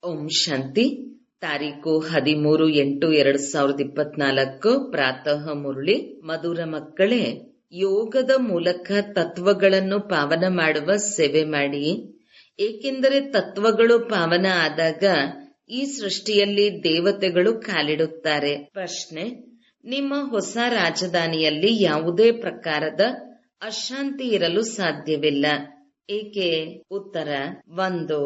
ಓಂ ಶಾಂತಿ. ತಾರೀಕು 13/8/2024 ಪ್ರಾತಃ ಮುರಳಿ. ಮಧುರ ಮಕ್ಕಳೇ, ಯೋಗದ ಮೂಲಕ ತತ್ವಗಳನ್ನು ಪಾವನ ಮಾಡುವ ಸೇವೆ ಮಾಡಿ. ಏಕೆಂದರೆ ತತ್ವಗಳು ಪಾವನ ಆದಾಗ ಈ ಸೃಷ್ಟಿಯಲ್ಲಿ ದೇವತೆಗಳು ಕಾಲಿಡುತ್ತಾರೆ. ಪ್ರಶ್ನೆ: ನಿಮ್ಮ ಹೊಸ ರಾಜಧಾನಿಯಲ್ಲಿ ಯಾವುದೇ ಪ್ರಕಾರದ ಅಶಾಂತಿ ಇರಲು ಸಾಧ್ಯವಿಲ್ಲ. ಏಕೆ? ಉತ್ತರ: 1.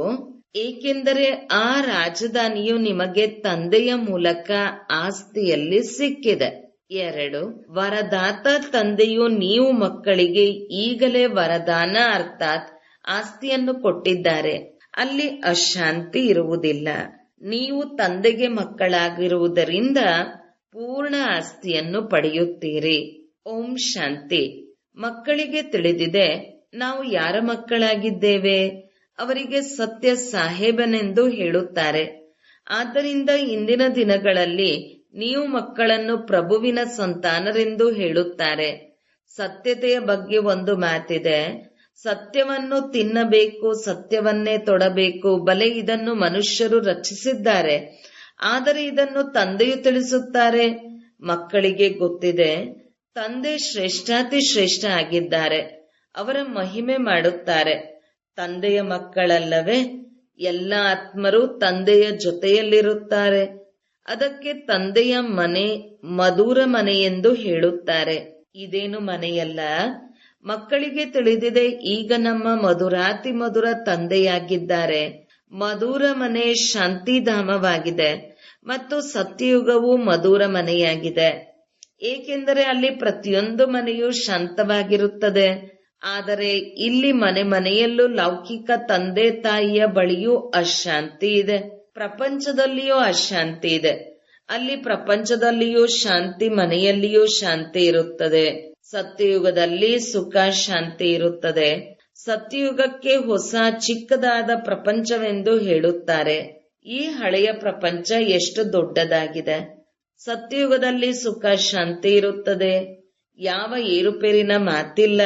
ಏಕೆಂದರೆ ಆ ರಾಜಧಾನಿಯು ನಿಮಗೆ ತಂದೆಯ ಮೂಲಕ ಆಸ್ತಿಯಲ್ಲಿ ಸಿಕ್ಕಿದೆ. 2. ವರದಾತ ತಂದೆಯು ನೀವು ಮಕ್ಕಳಿಗೆ ಈಗಲೇ ವರದಾನ ಅರ್ಥಾತ್ ಆಸ್ತಿಯನ್ನು ಕೊಟ್ಟಿದ್ದಾರೆ. ಅಲ್ಲಿ ಅಶಾಂತಿ ಇರುವುದಿಲ್ಲ. ನೀವು ತಂದೆಗೆ ಮಕ್ಕಳಾಗಿರುವುದರಿಂದ ಪೂರ್ಣ ಆಸ್ತಿಯನ್ನು ಪಡೆಯುತ್ತೀರಿ. ಓಂ ಶಾಂತಿ. ಮಕ್ಕಳಿಗೆ ತಿಳಿದಿದೆ ನಾವು ಯಾರ ಮಕ್ಕಳಾಗಿದ್ದೇವೆ. ಅವರಿಗೆ ಸತ್ಯ ಸಾಹೇಬನೆಂದು ಹೇಳುತ್ತಾರೆ. ಆದ್ದರಿಂದ ಇಂದಿನ ದಿನಗಳಲ್ಲಿ ನೀವು ಮಕ್ಕಳನ್ನು ಪ್ರಭುವಿನ ಸಂತಾನರೆಂದು ಹೇಳುತ್ತಾರೆ. ಸತ್ಯತೆಯ ಬಗ್ಗೆ ಒಂದು ಮಾತಿದೆ: ಸತ್ಯವನ್ನು ತಿನ್ನಬೇಕು, ಸತ್ಯವನ್ನೇ ತೊಡಬೇಕು. ಬಲೆ ಇದನ್ನು ಮನುಷ್ಯರು ರಚಿಸಿದ್ದಾರೆ, ಆದರೆ ಇದನ್ನು ತಂದೆಯು ತಿಳಿಸುತ್ತಾರೆ. ಮಕ್ಕಳಿಗೆ ಗೊತ್ತಿದೆ ತಂದೆ ಶ್ರೇಷ್ಠಾತಿ ಶ್ರೇಷ್ಠ ಆಗಿದ್ದಾರೆ. ಅವರ ಮಹಿಮೆ ಮಾಡುತ್ತಾರೆ. ತಂದೆಯ ಮಕ್ಕಳಲ್ಲವೇ? ಎಲ್ಲ ಆತ್ಮರು ತಂದೆಯ ಜೊತೆಯಲ್ಲಿರುತ್ತಾರೆ. ಅದಕ್ಕೆ ತಂದೆಯ ಮನೆ ಮಧುರ ಮನೆ ಎಂದು ಹೇಳುತ್ತಾರೆ. ಇದೇನು ಮನೆಯಲ್ಲ. ಮಕ್ಕಳಿಗೆ ತಿಳಿದಿದೆ ಈಗ ನಮ್ಮ ಮಧುರಾತಿ ಮಧುರ ತಂದೆಯಾಗಿದ್ದಾರೆ. ಮಧುರ ಮನೆ ಶಾಂತಿಧಾಮವಾಗಿದೆ ಮತ್ತು ಸತ್ಯಯುಗವು ಮಧುರ ಮನೆಯಾಗಿದೆ. ಏಕೆಂದರೆ ಅಲ್ಲಿ ಪ್ರತಿಯೊಂದು ಮನೆಯೂ ಶಾಂತವಾಗಿರುತ್ತದೆ. ಆದರೆ ಇಲ್ಲಿ ಮನೆ ಮನೆಯಲ್ಲೂ ಲೌಕಿಕ ತಂದೆ ತಾಯಿಯ ಬಳಿಯೂ ಅಶಾಂತಿ ಇದೆ. ಪ್ರಪಂಚದಲ್ಲಿಯೂ ಅಶಾಂತಿ ಇದೆ. ಅಲ್ಲಿ ಪ್ರಪಂಚದಲ್ಲಿಯೂ ಶಾಂತಿ, ಮನೆಯಲ್ಲಿಯೂ ಶಾಂತಿ ಇರುತ್ತದೆ. ಸತ್ಯಯುಗದಲ್ಲಿ ಸುಖ ಶಾಂತಿ ಇರುತ್ತದೆ. ಸತ್ಯಯುಗಕ್ಕೆ ಹೊಸ ಚಿಕ್ಕದಾದ ಪ್ರಪಂಚವೆಂದು ಹೇಳುತ್ತಾರೆ. ಈ ಹಳೆಯ ಪ್ರಪಂಚ ಎಷ್ಟು ದೊಡ್ಡದಾಗಿದೆ. ಸತ್ಯಯುಗದಲ್ಲಿ ಸುಖ ಶಾಂತಿ ಇರುತ್ತದೆ. ಯಾವ ಏರುಪೇರಿನ ಮಾತಿಲ್ಲ.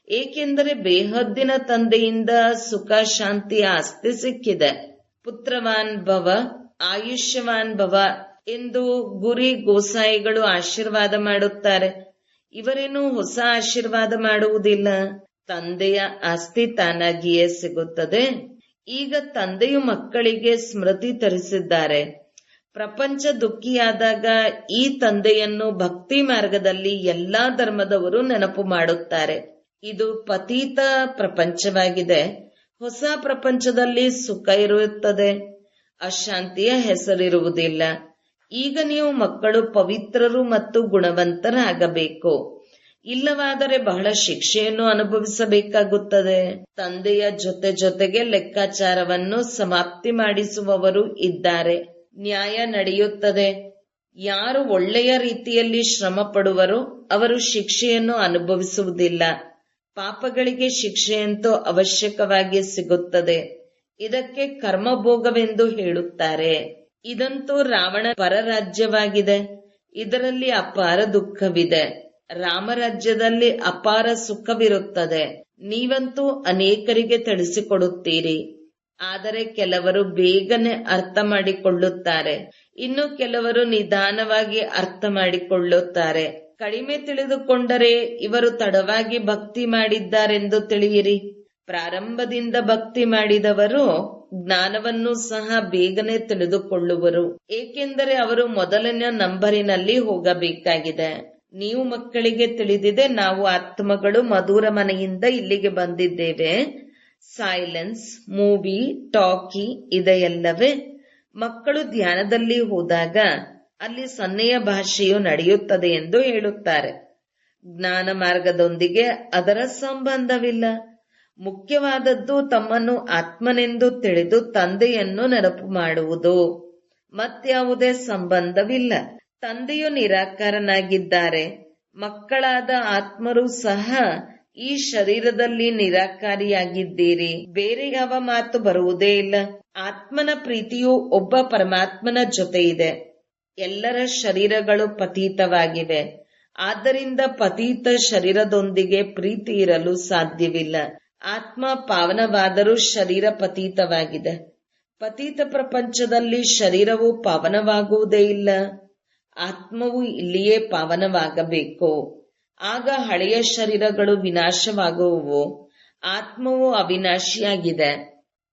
ಏಕೆಂದರೆ ಬೇಹದ್ದಿನ ತಂದೆಯಿಂದ ಸುಖ ಶಾಂತಿ ಆಸ್ತಿ ಸಿಕ್ಕಿದೆ. ಪುತ್ರವಾನ್ ಭವ, ಆಯುಷ್ಯವಾನ್ ಭವ ಎಂದು ಗುರಿ ಗೋಸಾಯಿಗಳು ಆಶೀರ್ವಾದ ಮಾಡುತ್ತಾರೆ. ಇವರೇನು ಹೊಸ ಆಶೀರ್ವಾದ ಮಾಡುವುದಿಲ್ಲ. ತಂದೆಯ ಆಸ್ತಿ ತಾನಾಗಿಯೇ ಸಿಗುತ್ತದೆ. ಈಗ ತಂದೆಯು ಮಕ್ಕಳಿಗೆ ಸ್ಮೃತಿ ತರಿಸಿದ್ದಾರೆ. ಪ್ರಪಂಚ ದುಃಖಿಯಾದಾಗ ಈ ತಂದೆಯನ್ನು ಭಕ್ತಿ ಮಾರ್ಗದಲ್ಲಿ ಎಲ್ಲಾ ಧರ್ಮದವರು ನೆನಪು ಮಾಡುತ್ತಾರೆ. ಇದು ಪತೀತ ಪ್ರಪಂಚವಾಗಿದೆ. ಹೊಸ ಪ್ರಪಂಚದಲ್ಲಿ ಸುಖ ಇರುತ್ತದೆ, ಅಶಾಂತಿಯ ಹೆಸರಿರುವುದಿಲ್ಲ. ಈಗ ನೀವು ಮಕ್ಕಳು ಪವಿತ್ರರು ಮತ್ತು ಗುಣವಂತರಾಗಬೇಕು. ಇಲ್ಲವಾದರೆ ಬಹಳ ಶಿಕ್ಷೆಯನ್ನು ಅನುಭವಿಸಬೇಕಾಗುತ್ತದೆ. ತಂದೆಯ ಜೊತೆಗೆ ಲೆಕ್ಕಾಚಾರವನ್ನು ಸಮಾಪ್ತಿ ಮಾಡಿಸುವವರು ಇದ್ದಾರೆ. ನ್ಯಾಯ ನಡೆಯುತ್ತದೆ. ಯಾರು ಒಳ್ಳೆಯ ರೀತಿಯಲ್ಲಿ ಶ್ರಮ ಪಡುವರೋ ಅವರು ಶಿಕ್ಷೆಯನ್ನು ಅನುಭವಿಸುವುದಿಲ್ಲ. ಪಾಪಗಳಿಗೆ ಶಿಕ್ಷೆಯಂತೂ ಅವಶ್ಯಕವಾಗಿ ಸಿಗುತ್ತದೆ. ಇದಕ್ಕೆ ಕರ್ಮಭೋಗವೆಂದು ಹೇಳುತ್ತಾರೆ. ಇದಂತೂ ರಾವಣ ಪರರಾಜ್ಯವಾಗಿದೆ. ಇದರಲ್ಲಿ ಅಪಾರ ದುಃಖವಿದೆ. ರಾಮರಾಜ್ಯದಲ್ಲಿ ಅಪಾರ ಸುಖವಿರುತ್ತದೆ. ನೀವಂತೂ ಅನೇಕರಿಗೆ ತಿಳಿಸಿಕೊಡುತ್ತೀರಿ. ಆದರೆ ಕೆಲವರು ಬೇಗನೆ ಅರ್ಥ ಮಾಡಿಕೊಳ್ಳುತ್ತಾರೆ. ಇನ್ನು ಕೆಲವರು ನಿಧಾನವಾಗಿ ಅರ್ಥ ಮಾಡಿಕೊಳ್ಳುತ್ತಾರೆ. ಕಡಿಮೆ ತಿಳಿದುಕೊಂಡರೆ ಇವರು ತಡವಾಗಿ ಭಕ್ತಿ ಮಾಡಿದ್ದಾರೆಂದು ತಿಳಿಯಿರಿ. ಪ್ರಾರಂಭದಿಂದ ಭಕ್ತಿ ಮಾಡಿದವರು ಜ್ಞಾನವನ್ನು ಸಹ ಬೇಗನೆ ತಿಳಿದುಕೊಳ್ಳುವರು. ಏಕೆಂದರೆ ಅವರು ಮೊದಲನೇ ನಂಬರಿನಲ್ಲಿ ಹೋಗಬೇಕಾಗಿದೆ. ನೀವು ಮಕ್ಕಳಿಗೆ ತಿಳಿದಿದೆ ನಾವು ಆತ್ಮಗಳು ಮಧುರ ಮನೆಯಿಂದ ಇಲ್ಲಿಗೆ ಬಂದಿದ್ದೇವೆ. ಸೈಲೆನ್ಸ್, ಮೂವಿ, ಟಾಕಿ ಇದೆಯಲ್ಲವೇ? ಮಕ್ಕಳು ಧ್ಯಾನದಲ್ಲಿ ಹೋದಾಗ ಅಲ್ಲಿ ಸನ್ನೆಯ ಭಾಷೆಯು ನಡೆಯುತ್ತದೆ ಎಂದು ಹೇಳುತ್ತಾರೆ. ಜ್ಞಾನ ಮಾರ್ಗದೊಂದಿಗೆ ಅದರ ಸಂಬಂಧವಿಲ್ಲ. ಮುಖ್ಯವಾದದ್ದು ತಮ್ಮನ್ನು ಆತ್ಮನೆಂದು ತಿಳಿದು ತಂದೆಯನ್ನು ನೆನಪು ಮಾಡುವುದು. ಮತ್ಯಾವುದೇ ಸಂಬಂಧವಿಲ್ಲ. ತಂದೆಯು ನಿರಾಕಾರನಾಗಿದ್ದಾರೆ. ಮಕ್ಕಳಾದ ಆತ್ಮರು ಸಹ ಈ ಶರೀರದಲ್ಲಿ ನಿರಾಕಾರಿಯಾಗಿದ್ದೀರಿ. ಬೇರೆ ಯಾವ ಮಾತು ಬರುವುದೇ ಇಲ್ಲ. ಆತ್ಮನ ಪ್ರೀತಿಯು ಒಬ್ಬ ಪರಮಾತ್ಮನ ಜೊತೆ ಇದೆ. ಎಲ್ಲರ ಶರೀರಗಳು ಪತೀತವಾಗಿವೆ. ಆದ್ದರಿಂದ ಪತೀತ ಶರೀರದೊಂದಿಗೆ ಪ್ರೀತಿ ಇರಲು ಸಾಧ್ಯವಿಲ್ಲ. ಆತ್ಮ ಪಾವನವಾದರೂ ಶರೀರ ಪತೀತವಾಗಿದೆ. ಪತೀತ ಪ್ರಪಂಚದಲ್ಲಿ ಶರೀರವು ಪಾವನವಾಗುವುದೇ ಇಲ್ಲ. ಆತ್ಮವು ಇಲ್ಲಿಯೇ ಪಾವನವಾಗಬೇಕು. ಆಗ ಹಳೆಯ ಶರೀರಗಳು ವಿನಾಶವಾಗುವುವು. ಆತ್ಮವು ಅವಿನಾಶಿಯಾಗಿದೆ.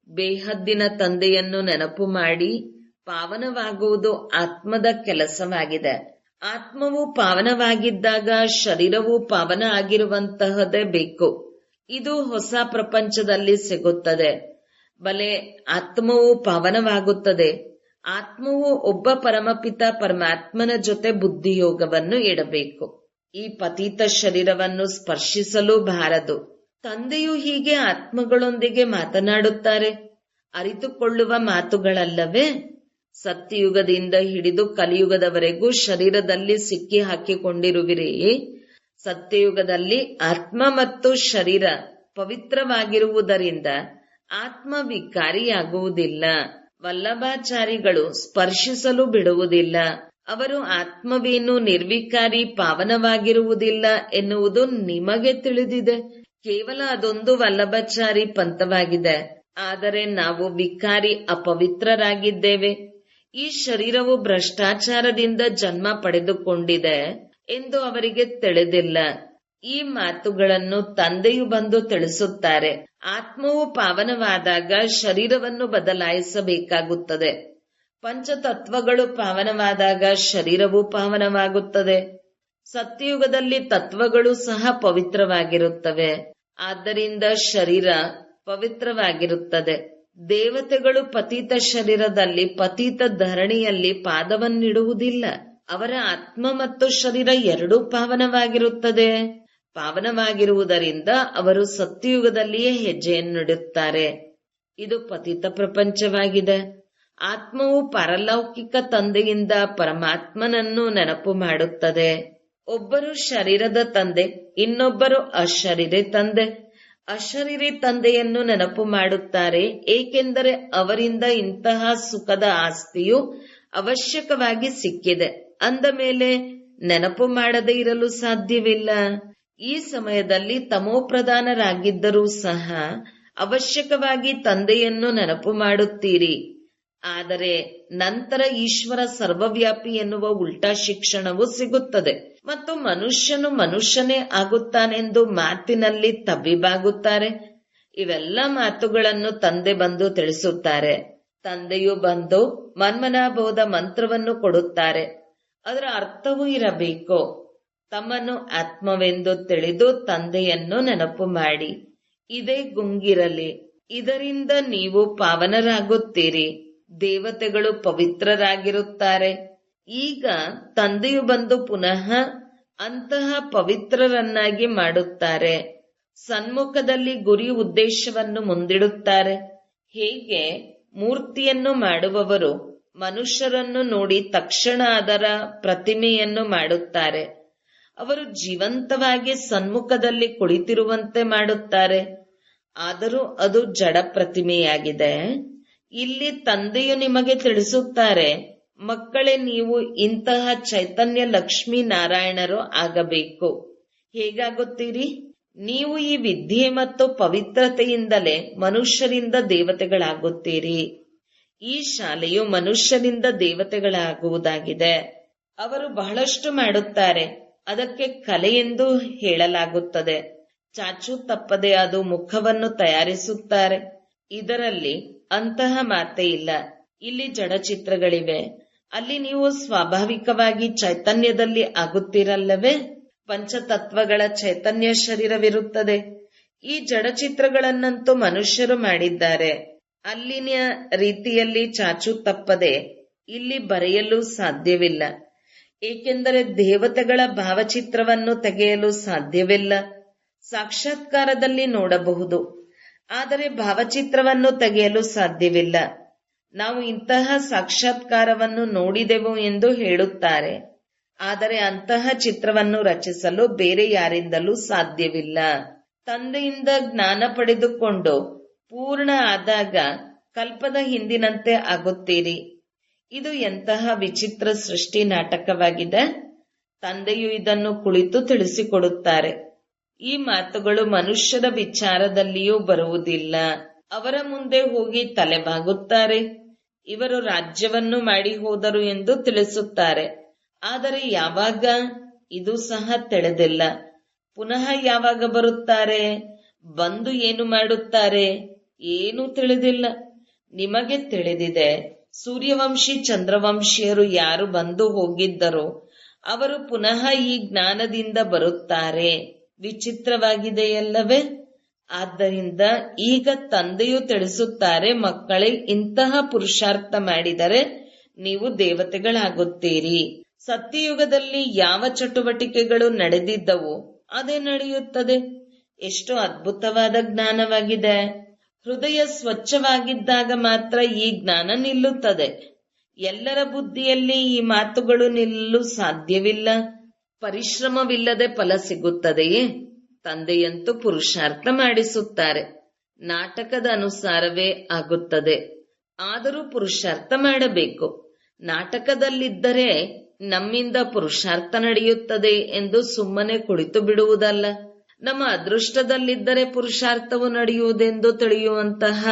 ಬೇಹದ್ದಿನ ತಂದೆಯನ್ನು ನೆನಪು ಮಾಡಿ ಪಾವನವಾಗುವುದು ಆತ್ಮದ ಕೆಲಸವಾಗಿದೆ. ಆತ್ಮವು ಪಾವನವಾಗಿದ್ದಾಗ ಶರೀರವು ಪಾವನ ಆಗಿರುವಂತಹದೇ ಬೇಕು. ಇದು ಹೊಸ ಪ್ರಪಂಚದಲ್ಲಿ ಸಿಗುತ್ತದೆ. ಬಲೆ ಆತ್ಮವು ಪಾವನವಾಗುತ್ತದೆ. ಆತ್ಮವು ಒಬ್ಬ ಪರಮಪಿತ ಪರಮಾತ್ಮನ ಜೊತೆ ಬುದ್ಧಿಯೋಗವನ್ನು ಇಡಬೇಕು. ಈ ಪತೀತ ಶರೀರವನ್ನು ಸ್ಪರ್ಶಿಸಲು ಬಾರದು. ತಂದೆಯು ಹೀಗೆ ಆತ್ಮಗಳೊಂದಿಗೆ ಮಾತನಾಡುತ್ತಾರೆ. ಅರಿತುಕೊಳ್ಳುವ ಮಾತುಗಳಲ್ಲವೇ? ಸತ್ಯಯುಗದಿಂದ ಹಿಡಿದು ಕಲಿಯುಗದವರೆಗೂ ಶರೀರದಲ್ಲಿ ಸಿಕ್ಕಿ ಹಾಕಿಕೊಂಡಿರುವಿರಿ. ಸತ್ಯಯುಗದಲ್ಲಿ ಆತ್ಮ ಮತ್ತು ಶರೀರ ಪವಿತ್ರವಾಗಿರುವುದರಿಂದ ಆತ್ಮ ವಿಕಾರಿಯಾಗುವುದಿಲ್ಲ. ವಲ್ಲಭಾಚಾರಿಗಳು ಸ್ಪರ್ಶಿಸಲು ಬಿಡುವುದಿಲ್ಲ. ಅವರು ಆತ್ಮವೇನು ನಿರ್ವಿಕಾರಿ ಪಾವನವಾಗಿರುವುದಿಲ್ಲ ಎನ್ನುವುದು ನಿಮಗೆ ತಿಳಿದಿದೆ. ಕೇವಲ ಅದೊಂದು ವಲ್ಲಭಾಚಾರಿ ಪಂಥವಾಗಿದೆ. ಆದರೆ ನಾವು ವಿಕಾರಿ ಅಪವಿತ್ರರಾಗಿದ್ದೇವೆ. ಈ ಶರೀರವು ಭ್ರಷ್ಟಾಚಾರದಿಂದ ಜನ್ಮ ಪಡೆದುಕೊಂಡಿದೆ ಎಂದು ಅವರಿಗೆ ತಿಳಿದಿಲ್ಲ. ಈ ಮಾತುಗಳನ್ನು ತಂದೆಯು ಬಂದು ತಿಳಿಸುತ್ತಾರೆ. ಆತ್ಮವು ಪಾವನವಾದಾಗ ಶರೀರವನ್ನು ಬದಲಾಯಿಸಬೇಕಾಗುತ್ತದೆ. ಪಂಚತತ್ವಗಳು ಪಾವನವಾದಾಗ ಶರೀರವು ಪಾವನವಾಗುತ್ತದೆ. ಸತ್ಯಯುಗದಲ್ಲಿ ತತ್ವಗಳು ಸಹ ಪವಿತ್ರವಾಗಿರುತ್ತವೆ. ಆದ್ದರಿಂದ ಶರೀರ ಪವಿತ್ರವಾಗಿರುತ್ತದೆ. ದೇವತೆಗಳು ಪತೀತ ಶರೀರದಲ್ಲಿ ಪತೀತ ಧರಣಿಯಲ್ಲಿ ಪಾದವನ್ನಿಡುವುದಿಲ್ಲ. ಅವರ ಆತ್ಮ ಮತ್ತು ಶರೀರ ಎರಡೂ ಪಾವನವಾಗಿರುತ್ತದೆ. ಪಾವನವಾಗಿರುವುದರಿಂದ ಅವರು ಸತ್ಯಯುಗದಲ್ಲಿಯೇ ಹೆಜ್ಜೆಯನ್ನಿಡುತ್ತಾರೆ. ಇದು ಪತಿತ ಪ್ರಪಂಚವಾಗಿದೆ. ಆತ್ಮವು ಪಾರಲೌಕಿಕ ತಂದೆಯಿಂದ ಪರಮಾತ್ಮನನ್ನು ನೆನಪು ಮಾಡುತ್ತದೆ. ಒಬ್ಬರು ಶರೀರದ ತಂದೆ, ಇನ್ನೊಬ್ಬರು ಅಶರೀರಿ ತಂದೆ. ಅಶರೀರಿ ತಂದೆಯನ್ನು ನೆನಪು ಮಾಡುತ್ತಾರೆ, ಏಕೆಂದರೆ ಅವರಿಂದ ಇಂತಹ ಸುಖದ ಆಸ್ತಿಯು ಅವಶ್ಯಕವಾಗಿ ಸಿಕ್ಕಿದೆ. ಅಂದ ಮೇಲೆ ನೆನಪು ಮಾಡದೇ ಇರಲು ಸಾಧ್ಯವಿಲ್ಲ. ಈ ಸಮಯದಲ್ಲಿ ತಮೋಪ್ರಧಾನರಾಗಿದ್ದರೂ ಸಹ ಅವಶ್ಯಕವಾಗಿ ತಂದೆಯನ್ನು ನೆನಪು ಮಾಡುತ್ತೀರಿ. ಆದರೆ ನಂತರ ಈಶ್ವರ ಸರ್ವವ್ಯಾಪಿ ಎನ್ನುವ ಉಲ್ಟಾ ಶಿಕ್ಷಣವು ಸಿಗುತ್ತದೆ ಮತ್ತು ಮನುಷ್ಯನು ಮನುಷ್ಯನೇ ಆಗುತ್ತಾನೆಂದು ಮಾತಿನಲ್ಲಿ ತಬ್ಬಿಬಾಗುತ್ತಾರೆ. ಇವೆಲ್ಲ ಮಾತುಗಳನ್ನು ತಂದೆ ಬಂದು ತಿಳಿಸುತ್ತಾರೆ. ತಂದೆಯು ಬಂದು ಮನ್ಮನಾಭೋಧ ಮಂತ್ರವನ್ನು ಕೊಡುತ್ತಾರೆ. ಅದರ ಅರ್ಥವೂ ಇರಬೇಕು. ತಮ್ಮನ್ನು ಆತ್ಮವೆಂದು ತಿಳಿದು ತಂದೆಯನ್ನು ನೆನಪು ಮಾಡಿ. ಇದೇ ಗುಂಗಿರಲಿ. ಇದರಿಂದ ನೀವು ಪಾವನರಾಗುತ್ತೀರಿ. ದೇವತೆಗಳು ಪವಿತ್ರರಾಗಿರುತ್ತಾರೆ. ಈಗ ತಂದೆಯು ಬಂದು ಪುನಃ ಅಂತಹ ಪವಿತ್ರರನ್ನಾಗಿ ಮಾಡುತ್ತಾರೆ. ಸನ್ಮುಖದಲ್ಲಿ ಗುರಿ ಉದ್ದೇಶವನ್ನು ಮುಂದಿಡುತ್ತಾರೆ. ಹೇಗೆ ಮೂರ್ತಿಯನ್ನು ಮಾಡುವವರು ಮನುಷ್ಯರನ್ನು ನೋಡಿ ತಕ್ಷಣ ಅದರ ಪ್ರತಿಮೆಯನ್ನು ಮಾಡುತ್ತಾರೆ. ಅವರು ಜೀವಂತವಾಗಿ ಸನ್ಮುಖದಲ್ಲಿ ಕುಳಿತಿರುವಂತೆ ಮಾಡುತ್ತಾರೆ. ಆದರೂ ಅದು ಜಡ ಪ್ರತಿಮೆಯಾಗಿದೆ. ಇಲ್ಲಿ ತಂದೆಯು ನಿಮಗೆ ತಿಳಿಸುತ್ತಾರೆ, ಮಕ್ಕಳೇ, ನೀವು ಇಂತಹ ಚೈತನ್ಯ ಲಕ್ಷ್ಮೀ ನಾರಾಯಣರು ಆಗಬೇಕು. ಹೇಗಾಗುತ್ತೀರಿ? ನೀವು ಈ ವಿದ್ಯೆ ಮತ್ತು ಪವಿತ್ರತೆಯಿಂದಲೇ ಮನುಷ್ಯರಿಂದ ದೇವತೆಗಳಾಗುತ್ತೀರಿ. ಈ ಶಾಲೆಯು ಮನುಷ್ಯರಿಂದ ದೇವತೆಗಳಾಗುವುದಾಗಿದೆ. ಅವರು ಬಹಳಷ್ಟು ಮಾಡುತ್ತಾರೆ. ಅದಕ್ಕೆ ಕಲೆ ಎಂದು ಹೇಳಲಾಗುತ್ತದೆ. ಚಾಚು ತಪ್ಪದೆ ಅದು ಮುಖವನ್ನು ತಯಾರಿಸುತ್ತಾರೆ. ಇದರಲ್ಲಿ ಅಂತಹ ಮಾತೇ ಇಲ್ಲ. ಇಲ್ಲಿ ಜಡಚಿತ್ರಗಳಿವೆ. ಅಲ್ಲಿ ನೀವು ಸ್ವಾಭಾವಿಕವಾಗಿ ಚೈತನ್ಯದಲ್ಲಿ ಆಗುತ್ತೀರಲ್ಲವೇ? ಪಂಚತತ್ವಗಳ ಚೈತನ್ಯ ಶರೀರವಿರುತ್ತದೆ. ಈ ಜಡಚಿತ್ರಗಳನ್ನಂತೂ ಮನುಷ್ಯರು ಮಾಡಿದ್ದಾರೆ. ಅಲ್ಲಿನ ರೀತಿಯಲ್ಲಿ ಚಾಚು ತಪ್ಪದೆ ಇಲ್ಲಿ ಬರೆಯಲು ಸಾಧ್ಯವಿಲ್ಲ. ಏಕೆಂದರೆ ದೇವತೆಗಳ ಭಾವಚಿತ್ರವನ್ನು ತೆಗೆಯಲು ಸಾಧ್ಯವಿಲ್ಲ. ಸಾಕ್ಷಾತ್ಕಾರದಲ್ಲಿ ನೋಡಬಹುದು, ಆದರೆ ಭಾವಚಿತ್ರವನ್ನು ತೆಗೆಯಲು ಸಾಧ್ಯವಿಲ್ಲ. ನಾವು ಇಂತಹ ಸಾಕ್ಷಾತ್ಕಾರವನ್ನು ನೋಡಿದೆವು ಎಂದು ಹೇಳುತ್ತಾರೆ. ಆದರೆ ಅಂತಹ ಚಿತ್ರವನ್ನು ರಚಿಸಲು ಬೇರೆ ಯಾರಿಂದಲೂ ಸಾಧ್ಯವಿಲ್ಲ. ತಂದೆಯಿಂದ ಜ್ಞಾನ ಪಡೆದುಕೊಂಡು ಪೂರ್ಣ ಆದಾಗ ಕಲ್ಪದ ಹಿಂದಿನಂತೆ ಆಗುತ್ತೀರಿ. ಇದು ಎಂತಹ ವಿಚಿತ್ರ ಸೃಷ್ಟಿ ನಾಟಕವಾಗಿದೆ. ತಂದೆಯು ಇದನ್ನು ಕುಳಿತು ತಿಳಿಸಿಕೊಡುತ್ತಾರೆ. ಈ ಮಾತುಗಳು ಮನುಷ್ಯರ ವಿಚಾರದಲ್ಲಿಯೂ ಬರುವುದಿಲ್ಲ. ಅವರ ಮುಂದೆ ಹೋಗಿ ತಲೆಬಾಗುತ್ತಾರೆ. ಇವರು ರಾಜ್ಯವನ್ನು ಮಾಡಿ ಹೋದರು ಎಂದು ತಿಳಿಸುತ್ತಾರೆ. ಆದರೆ ಯಾವಾಗ? ಇದು ಸಹ ತಿಳಿದಿಲ್ಲ. ಪುನಃ ಯಾವಾಗ ಬರುತ್ತಾರೆ? ಬಂದು ಏನು ಮಾಡುತ್ತಾರೆ? ಏನೂ ತಿಳಿದಿಲ್ಲ. ನಿಮಗೆ ತಿಳಿದಿದೆ, ಸೂರ್ಯವಂಶಿ ಚಂದ್ರವಂಶಿಯರು ಯಾರು ಬಂದು ಹೋಗಿದ್ದರೋ ಅವರು ಪುನಃ ಈ ಜ್ಞಾನದಿಂದ ಬರುತ್ತಾರೆ. ವಿಚಿತ್ರವಾಗಿದೆಯಲ್ಲವೇ? ಆದ್ದರಿಂದ ಈಗ ತಂದೆಯು ತಿಳಿಸುತ್ತಾರೆ, ಮಕ್ಕಳೇ, ಇಂತಹ ಪುರುಷಾರ್ಥ ಮಾಡಿದರೆ ನೀವು ದೇವತೆಗಳಾಗುತ್ತೀರಿ. ಸತ್ಯಯುಗದಲ್ಲಿ ಯಾವ ಚಟುವಟಿಕೆಗಳು ನಡೆದಿದ್ದವೋ ಅದೇ ನಡೆಯುತ್ತದೆ. ಎಷ್ಟು ಅದ್ಭುತವಾದ ಜ್ಞಾನವಾಗಿದೆ. ಹೃದಯ ಸ್ವಚ್ಛವಾಗಿದ್ದಾಗ ಮಾತ್ರ ಈ ಜ್ಞಾನ ನಿಲ್ಲುತ್ತದೆ. ಎಲ್ಲರ ಬುದ್ಧಿಯಲ್ಲಿ ಈ ಮಾತುಗಳು ನಿಲ್ಲಲು ಸಾಧ್ಯವಿಲ್ಲ. ಪರಿಶ್ರಮವಿಲ್ಲದೆ ಫಲ ಸಿಗುತ್ತದೆಯೇ? ತಂದೆಯಂತೂ ಪುರುಷಾರ್ಥ ಮಾಡಿಸುತ್ತಾರೆ. ನಾಟಕದ ಅನುಸಾರವೇ ಆಗುತ್ತದೆ. ಆದರೂ ಪುರುಷಾರ್ಥ ಮಾಡಬೇಕು. ನಾಟಕದಲ್ಲಿದ್ದರೆ ನಮ್ಮಿಂದ ಪುರುಷಾರ್ಥ ನಡೆಯುತ್ತದೆ ಎಂದು ಸುಮ್ಮನೆ ಕುಳಿತು ಬಿಡುವುದಲ್ಲ. ನಮ್ಮ ಅದೃಷ್ಟದಲ್ಲಿದ್ದರೆ ಪುರುಷಾರ್ಥವು ನಡೆಯುವುದೆಂದು ತಿಳಿಯುವಂತಹ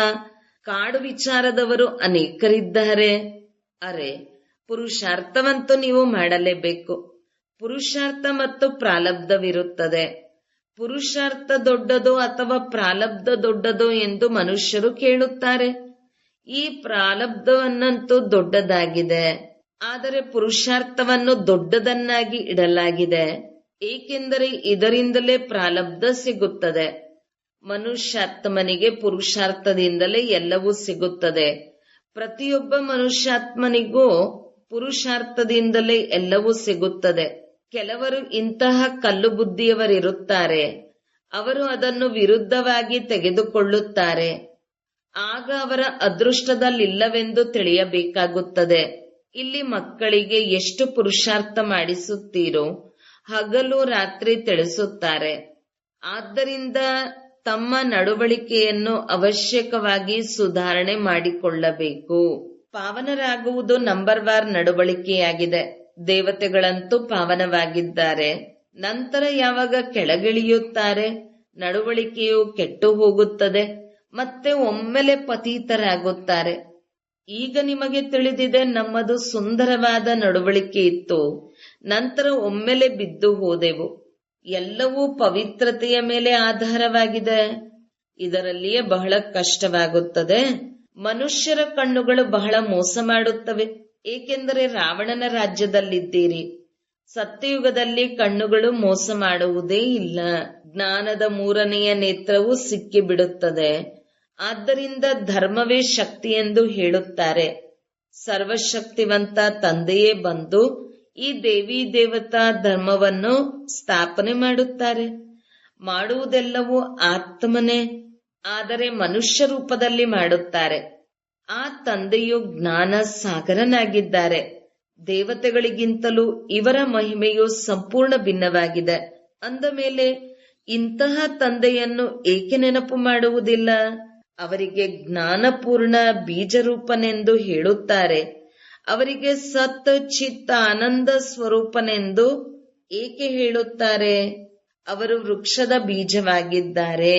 ಕಾಡು ವಿಚಾರದವರು ಅನೇಕರಿದ್ದಾರೆ. ಅರೆ, ಪುರುಷಾರ್ಥವಂತೂ ನೀವು ಮಾಡಲೇಬೇಕು. ಪುರುಷಾರ್ಥ ಮತ್ತು ಪ್ರಾರಬ್ಧವಿರುತ್ತದೆ. ಪುರುಷಾರ್ಥ ದೊಡ್ಡದೋ ಅಥವಾ ಪ್ರಾರಬ್ಧ ದೊಡ್ಡದೋ ಎಂದು ಮನುಷ್ಯರು ಕೇಳುತ್ತಾರೆ. ಈ ಪ್ರಾರಬ್ಧವನ್ನಂತೂ ದೊಡ್ಡದಾಗಿದೆ. ಆದರೆ ಪುರುಷಾರ್ಥವನ್ನು ದೊಡ್ಡದನ್ನಾಗಿ ಇಡಲಾಗಿದೆ. ಏಕೆಂದರೆ ಇದರಿಂದಲೇ ಪ್ರಾರಬ್ಧ ಸಿಗುತ್ತದೆ. ಮನುಷ್ಯಾತ್ಮನಿಗೆ ಪುರುಷಾರ್ಥದಿಂದಲೇ ಎಲ್ಲವೂ ಸಿಗುತ್ತದೆ. ಪ್ರತಿಯೊಬ್ಬ ಮನುಷ್ಯಾತ್ಮನಿಗೂ ಪುರುಷಾರ್ಥದಿಂದಲೇ ಎಲ್ಲವೂ ಸಿಗುತ್ತದೆ. ಕೆಲವರು ಇಂತಹ ಕಲ್ಲು ಬುದ್ಧಿಯವರಿರುತ್ತಾರೆ. ಅವರು ಅದನ್ನು ವಿರುದ್ಧವಾಗಿ ತೆಗೆದುಕೊಳ್ಳುತ್ತಾರೆ. ಆಗ ಅವರ ಅದೃಷ್ಟದಲ್ಲಿಲ್ಲವೆಂದು ತಿಳಿಯಬೇಕಾಗುತ್ತದೆ. ಇಲ್ಲಿ ಮಕ್ಕಳಿಗೆ ಎಷ್ಟು ಪುರುಷಾರ್ಥ ಮಾಡಿಸುತ್ತೀರೋ ಹಗಲು ರಾತ್ರಿ ತಿಳಿಸುತ್ತಾರೆ. ಆದ್ದರಿಂದ ತಮ್ಮ ನಡವಳಿಕೆಯನ್ನು ಅವಶ್ಯಕವಾಗಿ ಸುಧಾರಣೆ ಮಾಡಿಕೊಳ್ಳಬೇಕು. ಪಾವನರಾಗುವುದು ನಂಬರ್ 1 ನಡವಳಿಕೆಯಾಗಿದೆ. ದೇವತೆಗಳಂತೂ ಪಾವನವಾಗಿದ್ದಾರೆ. ನಂತರ ಯಾವಾಗ ಕೆಳಗಿಳಿಯುತ್ತಾರೆ, ನಡವಳಿಕೆಯು ಕೆಟ್ಟು ಹೋಗುತ್ತದೆ. ಮತ್ತೆ ಒಮ್ಮೆಲೆ ಪತೀತರಾಗುತ್ತಾರೆ. ಈಗ ನಿಮಗೆ ತಿಳಿದಿದೆ, ನಮ್ಮದು ಸುಂದರವಾದ ನಡವಳಿಕೆ ಇತ್ತು, ನಂತರ ಒಮ್ಮೆಲೆ ಬಿದ್ದು ಹೋದೆವು. ಎಲ್ಲವೂ ಪವಿತ್ರತೆಯ ಮೇಲೆ ಆಧಾರವಾಗಿದೆ. ಇದರಲ್ಲಿಯೇ ಬಹಳ ಕಷ್ಟವಾಗುತ್ತದೆ. ಮನುಷ್ಯರ ಕಣ್ಣುಗಳು ಬಹಳ ಮೋಸ ಮಾಡುತ್ತವೆ. ಏಕೆಂದರೆ ರಾವಣನ ರಾಜ್ಯದಲ್ಲಿದ್ದೀರಿ. ಸತ್ಯಯುಗದಲ್ಲಿ ಕಣ್ಣುಗಳು ಮೋಸ ಮಾಡುವುದೇ ಇಲ್ಲ. ಜ್ಞಾನದ 3ನೆಯ ನೇತ್ರವು ಸಿಕ್ಕಿಬಿಡುತ್ತದೆ. ಆದ್ದರಿಂದ ಧರ್ಮವೇ ಶಕ್ತಿ ಎಂದು ಹೇಳುತ್ತಾರೆ. ಸರ್ವಶಕ್ತಿವಂತ ತಂದೆಯೇ ಬಂದು ಈ ದೇವಿ ದೇವತಾ ಧರ್ಮವನ್ನು ಸ್ಥಾಪನೆ ಮಾಡುತ್ತಾರೆ. ಮಾಡುವುದೆಲ್ಲವೂ ಆತ್ಮನೇ, ಆದರೆ ಮನುಷ್ಯ ರೂಪದಲ್ಲಿ ಮಾಡುತ್ತಾರೆ. ಆ ತಂದೆಯು ಜ್ಞಾನ ಸಾಗರನಾಗಿದ್ದಾರೆ. ದೇವತೆಗಳಿಗಿಂತಲೂ ಇವರ ಮಹಿಮೆಯು ಸಂಪೂರ್ಣ ಭಿನ್ನವಾಗಿದೆ. ಅಂದ ಮೇಲೆ ಇಂತಹ ತಂದೆಯನ್ನು ಏಕೆ ನೆನಪು ಮಾಡುವುದಿಲ್ಲ? ಅವರಿಗೆ ಜ್ಞಾನಪೂರ್ಣ ಬೀಜರೂಪನೆಂದು ಹೇಳುತ್ತಾರೆ. ಅವರಿಗೆ ಸತ್ ಚಿತ್ತ ಆನಂದ ಸ್ವರೂಪನೆಂದು ಏಕೆ ಹೇಳುತ್ತಾರೆ? ಅವರು ವೃಕ್ಷದ ಬೀಜವಾಗಿದ್ದಾರೆ.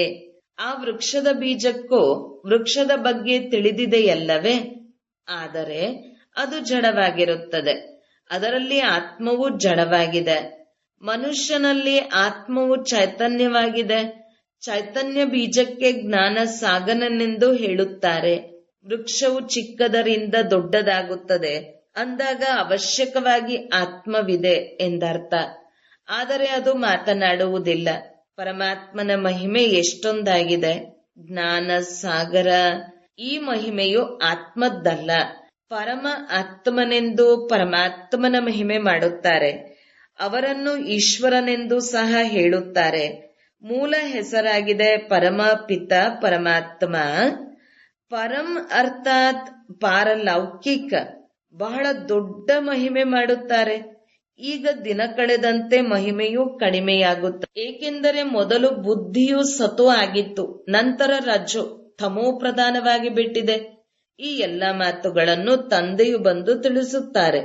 ಆ ವೃಕ್ಷದ ಬೀಜಕ್ಕೂ ವೃಕ್ಷದ ಬಗ್ಗೆ ತಿಳಿದಿದೆಯಲ್ಲವೇ? ಆದರೆ ಅದು ಜಡವಾಗಿರುತ್ತದೆ. ಅದರಲ್ಲಿ ಆತ್ಮವು ಜಡವಾಗಿದೆ. ಮನುಷ್ಯನಲ್ಲಿ ಆತ್ಮವು ಚೈತನ್ಯವಾಗಿದೆ. ಚೈತನ್ಯ ಬೀಜಕ್ಕೆ ಜ್ಞಾನ ಸಾಗರನೆಂದು ಹೇಳುತ್ತಾರೆ. ವೃಕ್ಷವು ಚಿಕ್ಕದರಿಂದ ದೊಡ್ಡದಾಗುತ್ತದೆ ಅಂದಾಗ ಅವಶ್ಯಕವಾಗಿ ಆತ್ಮವಿದೆ ಎಂದರ್ಥ. ಆದರೆ ಅದು ಮಾತನಾಡುವುದಿಲ್ಲ. ಪರಮಾತ್ಮನ ಮಹಿಮೆ ಎಷ್ಟೊಂದಾಗಿದೆ. ಜ್ಞಾನ ಸಾಗರ. ಈ ಮಹಿಮೆಯು ಆತ್ಮದ್ದಲ್ಲ. ಪರಮ ಆತ್ಮನೆಂದು ಪರಮಾತ್ಮನ ಮಹಿಮೆ ಮಾಡುತ್ತಾರೆ. ಅವರನ್ನು ಈಶ್ವರನೆಂದು ಸಹ ಹೇಳುತ್ತಾರೆ. ಮೂಲ ಹೆಸರಾಗಿದೆ ಪರಮ ಪಿತ ಪರಮಾತ್ಮ. ಪರಂ ಅರ್ಥಾತ್ ಪಾರಲೌಕಿಕ. ಬಹಳ ದೊಡ್ಡ ಮಹಿಮೆ ಮಾಡುತ್ತಾರೆ. ಈಗ ದಿನ ಕಳೆದಂತೆ ಮಹಿಮೆಯು ಕಡಿಮೆಯಾಗುತ್ತದೆ. ಏಕೆಂದರೆ ಮೊದಲು ಬುದ್ಧಿಯು ಸತೋ ಆಗಿತ್ತು, ನಂತರ ರಜೋ ತಮೋ ಪ್ರಧಾನವಾಗಿ ಬಿಟ್ಟಿದೆ. ಈ ಎಲ್ಲ ಮಾತುಗಳನ್ನು ತಂದೆಯು ಬಂದು ತಿಳಿಸುತ್ತಾರೆ.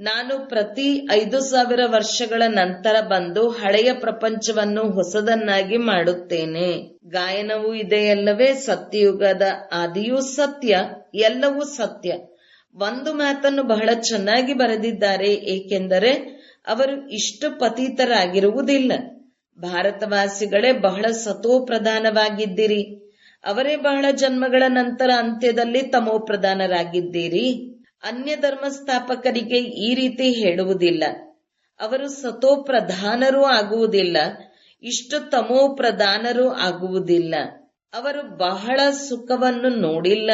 ನಾನು ಪ್ರತಿ 5,000 ವರ್ಷಗಳ ನಂತರ ಬಂದು ಹಳೆಯ ಪ್ರಪಂಚವನ್ನು ಹೊಸದನ್ನಾಗಿ ಮಾಡುತ್ತೇನೆ. ಗಾಯನವೂ ಇದೆಯಲ್ಲವೇ, ಸತ್ಯಯುಗದ ಆದಿಯೂ ಸತ್ಯ, ಎಲ್ಲವೂ ಸತ್ಯ. ಒಂದು ಮಾತನ್ನು ಬಹಳ ಚೆನ್ನಾಗಿ ಬರೆದಿದ್ದಾರೆ, ಏಕೆಂದರೆ ಅವರು ಇಷ್ಟು ಪತಿತರಾಗಿರುವುದಿಲ್ಲ. ಭಾರತವಾಸಿಗಳೇ ಬಹಳ ಸತೋಪ್ರಧಾನವಾಗಿದ್ದೀರಿ. ಅವರೇ ಬಹಳ ಜನ್ಮಗಳ ನಂತರ ಅಂತ್ಯದಲ್ಲಿ ತಮೋಪ್ರಧಾನರಾಗಿದ್ದೀರಿ. ಅನ್ಯ ಧರ್ಮ ಸ್ಥಾಪಕರಿಗೆ ಈ ರೀತಿ ಹೇಳುವುದಿಲ್ಲ. ಅವರು ಸತೋಪ್ರಧಾನರೂ ಆಗುವುದಿಲ್ಲ, ಇಷ್ಟು ತಮೋಪ್ರಧಾನರೂ ಆಗುವುದಿಲ್ಲ. ಅವರು ಬಹಳ ಸುಖವನ್ನು ನೋಡಿಲ್ಲ,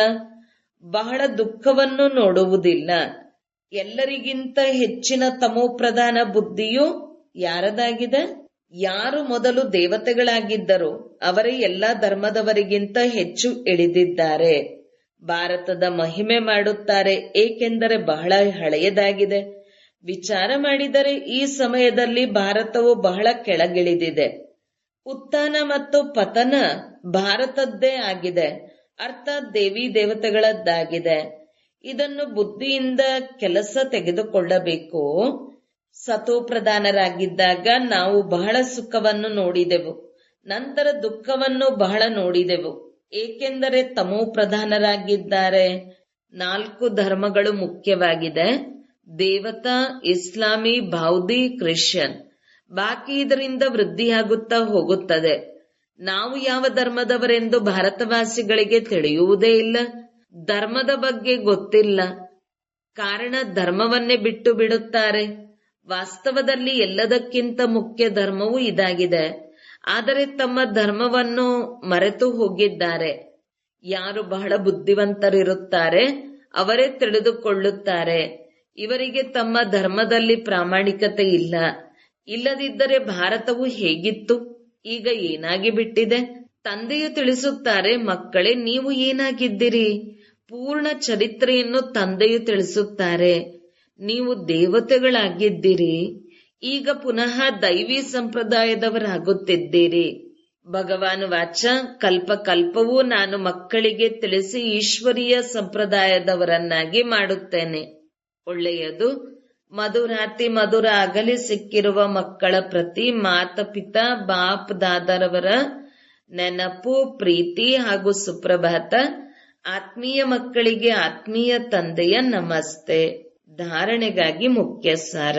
ಬಹಳ ದುಃಖವನ್ನು ನೋಡುವುದಿಲ್ಲ. ಎಲ್ಲರಿಗಿಂತ ಹೆಚ್ಚಿನ ತಮೋಪ್ರಧಾನ ಬುದ್ಧಿಯು ಯಾರದಾಗಿದೆ? ಯಾರು ಮೊದಲು ದೇವತೆಗಳಾಗಿದ್ದರೋ ಅವರೇ ಎಲ್ಲಾ ಧರ್ಮದವರಿಗಿಂತ ಹೆಚ್ಚು ಇಳಿದಿದ್ದಾರೆ. ಭಾರತದ ಮಹಿಮೆ ಮಾಡುತ್ತಾರೆ, ಏಕೆಂದರೆ ಬಹಳ ಹಳೆಯದಾಗಿದೆ. ವಿಚಾರ ಮಾಡಿದರೆ ಈ ಸಮಯದಲ್ಲಿ ಭಾರತವು ಬಹಳ ಕೆಳಗಿಳಿದಿದೆ. ಉತ್ಥಾನ ಮತ್ತು ಪತನ ಭಾರತದ್ದೇ ಆಗಿದೆ, ಅರ್ಥಾತ್ ದೇವಿ ದೇವತೆಗಳದ್ದಾಗಿದೆ. ಇದನ್ನು ಬುದ್ಧಿಯಿಂದ ಕೆಲಸ ತೆಗೆದುಕೊಳ್ಳಬೇಕು. ಸತೋಪ್ರಧಾನರಾಗಿದ್ದಾಗ ನಾವು ಬಹಳ ಸುಖವನ್ನು ನೋಡಿದೆವು, ನಂತರ ದುಃಖವನ್ನು ಬಹಳ ನೋಡಿದೆವು, ಏಕೆಂದರೆ ತಮೋಪ್ರಧಾನರಾಗಿದ್ದಾರೆ. 4 ಧರ್ಮಗಳು ಮುಖ್ಯವಾಗಿದೆ: ದೇವತಾ, ಇಸ್ಲಾಮಿ, ಬೌದ್ಧಿ, ಕ್ರಿಶ್ಚಿಯನ್. ಬಾಕಿ ಇದರಿಂದ ವೃದ್ಧಿಯಾಗುತ್ತಾ ಹೋಗುತ್ತದೆ. ನಾವು ಯಾವ ಧರ್ಮದವರೆಂದು ಭಾರತವಾಸಿಗಳಿಗೆ ತಿಳಿಯುವುದೇ ಇಲ್ಲ. ಧರ್ಮದ ಬಗ್ಗೆ ಗೊತ್ತಿಲ್ಲ, ಕಾರಣ ಧರ್ಮವನ್ನೇ ಬಿಟ್ಟು ಬಿಡುತ್ತಾರೆ. ವಾಸ್ತವದಲ್ಲಿ ಎಲ್ಲದಕ್ಕಿಂತ ಮುಖ್ಯ ಧರ್ಮವು ಇದಾಗಿದೆ, ಆದರೆ ತಮ್ಮ ಧರ್ಮವನ್ನು ಮರೆತು ಹೋಗಿದ್ದಾರೆ. ಯಾರು ಬಹಳ ಬುದ್ಧಿವಂತರಿರುತ್ತಾರೆ ಅವರೇ ತಿಳಿದುಕೊಳ್ಳುತ್ತಾರೆ, ಇವರಿಗೆ ತಮ್ಮ ಧರ್ಮದಲ್ಲಿ ಪ್ರಾಮಾಣಿಕತೆ ಇಲ್ಲ. ಇಲ್ಲದಿದ್ದರೆ ಭಾರತವು ಹೇಗಿತ್ತು, ಈಗ ಏನಾಗಿ ಬಿಟ್ಟಿದೆ. ತಂದೆಯು ತಿಳಿಸುತ್ತಾರೆ, ಮಕ್ಕಳೇ ನೀವು ಏನಾಗಿದ್ದೀರಿ. ಪೂರ್ಣ ಚರಿತ್ರೆಯನ್ನು ತಂದೆಯು ತಿಳಿಸುತ್ತಾರೆ. ನೀವು ದೇವತೆಗಳಾಗಿದ್ದೀರಿ, ಈಗ ಪುನಃ ದೈವಿ ಸಂಪ್ರದಾಯದವರಾಗುತ್ತಿದ್ದೀರಿ. ಭಗವಾನ್ ವಾಚ, ಕಲ್ಪ ಕಲ್ಪವೂ ನಾನು ಮಕ್ಕಳಿಗೆ ತಿಳಿಸಿ ಈಶ್ವರೀಯ ಸಂಪ್ರದಾಯದವರನ್ನಾಗಿ ಮಾಡುತ್ತೇನೆ. ಒಳ್ಳೆಯದು. ಮಧುರಾತಿ ಮಧುರ ಅಗಲಿ ಸಿಕ್ಕಿರುವ ಮಕ್ಕಳ ಪ್ರತಿ ಮಾತಪಿತಾ ಬಾಪ್ ದಾದರವರ ನೆನಪು, ಪ್ರೀತಿ ಹಾಗೂ ಸುಪ್ರಭಾತ. ಆತ್ಮೀಯ ಮಕ್ಕಳಿಗೆ ಆತ್ಮೀಯ ತಂದೆಯ ನಮಸ್ತೆ. ಧಾರಣೆಗಾಗಿ ಮುಖ್ಯ ಸಾರ.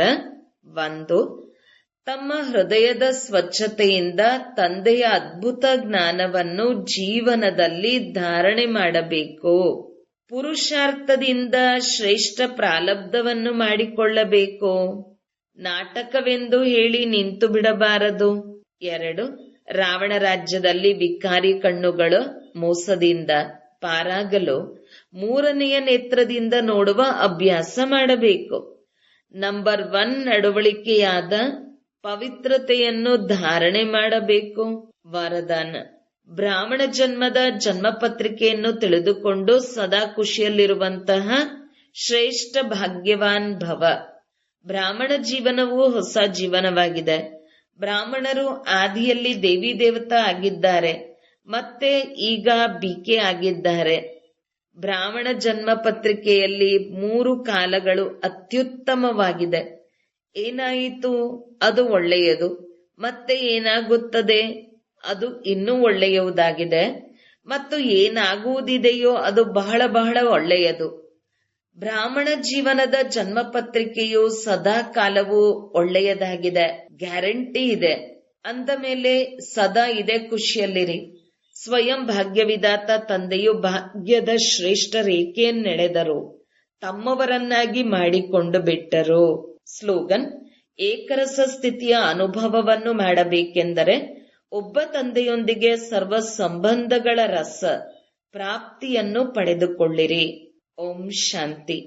1. ತಮ್ಮ ಹೃದಯದ ಸ್ವಚ್ಛತೆಯಿಂದ ತಂದೆಯ ಅದ್ಭುತ ಜ್ಞಾನವನ್ನು ಜೀವನದಲ್ಲಿ ಧಾರಣೆ ಮಾಡಬೇಕು. ಪುರುಷಾರ್ಥದಿಂದ ಶ್ರೇಷ್ಠ ಪ್ರಾರಬ್ಧವನ್ನು ಮಾಡಿಕೊಳ್ಳಬೇಕು. ನಾಟಕವೆಂದು ಹೇಳಿ ನಿಂತು ಬಿಡಬಾರದು. 2. ರಾವಣ ರಾಜ್ಯದಲ್ಲಿ ವಿಕಾರಿ ಕಣ್ಣುಗಳು ಮೋಸದಿಂದ ಪಾರಾಗಲು 3ನೆಯ ನೇತ್ರದಿಂದ ನೋಡುವ ಅಭ್ಯಾಸ ಮಾಡಬೇಕು. ನಂಬರ್ 1 ನಡವಳಿಕೆಯಾದ ಪವಿತ್ರತೆಯನ್ನು ಧಾರಣೆ ಮಾಡಬೇಕು. ವರದಾನ: ಬ್ರಾಹ್ಮಣ ಜನ್ಮದ ಜನ್ಮಪತ್ರಿಕೆಯನ್ನು ತಿಳಿದುಕೊಂಡು ಸದಾ ಖುಷಿಯಲ್ಲಿರುವಂತಹ ಶ್ರೇಷ್ಠ ಭಾಗ್ಯವಾನ್ ಭವ. ಬ್ರಾಹ್ಮಣ ಜೀವನವು ಹೊಸ ಜೀವನವಾಗಿದೆ. ಬ್ರಾಹ್ಮಣರು ಆದಿಯಲ್ಲಿ ದೇವಿ ದೇವತಾ ಆಗಿದ್ದಾರೆ, ಮತ್ತೆ ಈಗ ಬಿಕೆ ಆಗಿದ್ದಾರೆ. ಬ್ರಾಹ್ಮಣ ಜನ್ಮ ಪತ್ರಿಕೆಯಲ್ಲಿ 3 ಕಾಲಗಳು ಅತ್ಯುತ್ತಮವಾಗಿದೆ. ಏನಾಯಿತು, ಅದು ಒಳ್ಳೆಯದು. ಮತ್ತೆ ಏನಾಗುತ್ತದೆ, ಅದು ಇನ್ನೂ ಒಳ್ಳೆಯುವುದಾಗಿದೆ. ಮತ್ತು ಏನಾಗುವುದಿದೆಯೋ ಅದು ಬಹಳ ಬಹಳ ಒಳ್ಳೆಯದು. ಬ್ರಾಹ್ಮಣ ಜೀವನದ ಜನ್ಮ ಪತ್ರಿಕೆಯು ಸದಾ ಕಾಲವು ಒಳ್ಳೆಯದಾಗಿದೆ, ಗ್ಯಾರಂಟಿ ಇದೆ. ಅಂದ ಮೇಲೆ ಸದಾ ಇದೇ ಖುಷಿಯಲ್ಲಿರಿ. ಸ್ವಯಂ ಭಾಗ್ಯವಿದಾತ ತಂದೆಯು ಭಾಗ್ಯದ ಶ್ರೇಷ್ಠ ರೇಖೆಯನ್ನೆಳೆದರು, ತಮ್ಮವರನ್ನಾಗಿ ಮಾಡಿಕೊಂಡು ಬಿಟ್ಟರು. ಸ್ಲೋಗನ್: ಏಕರಸ ಸ್ಥಿತಿಯ ಅನುಭವವನ್ನು ಮಾಡಬೇಕೆಂದರೆ ಒಬ್ಬ ತಂದೆಯೊಂದಿಗೆ ಸರ್ವ ಸಂಬಂಧಗಳ ರಸ ಪ್ರಾಪ್ತಿಯನ್ನು ಪಡೆದುಕೊಳ್ಳಿರಿ. ಓಂ ಶಾಂತಿ.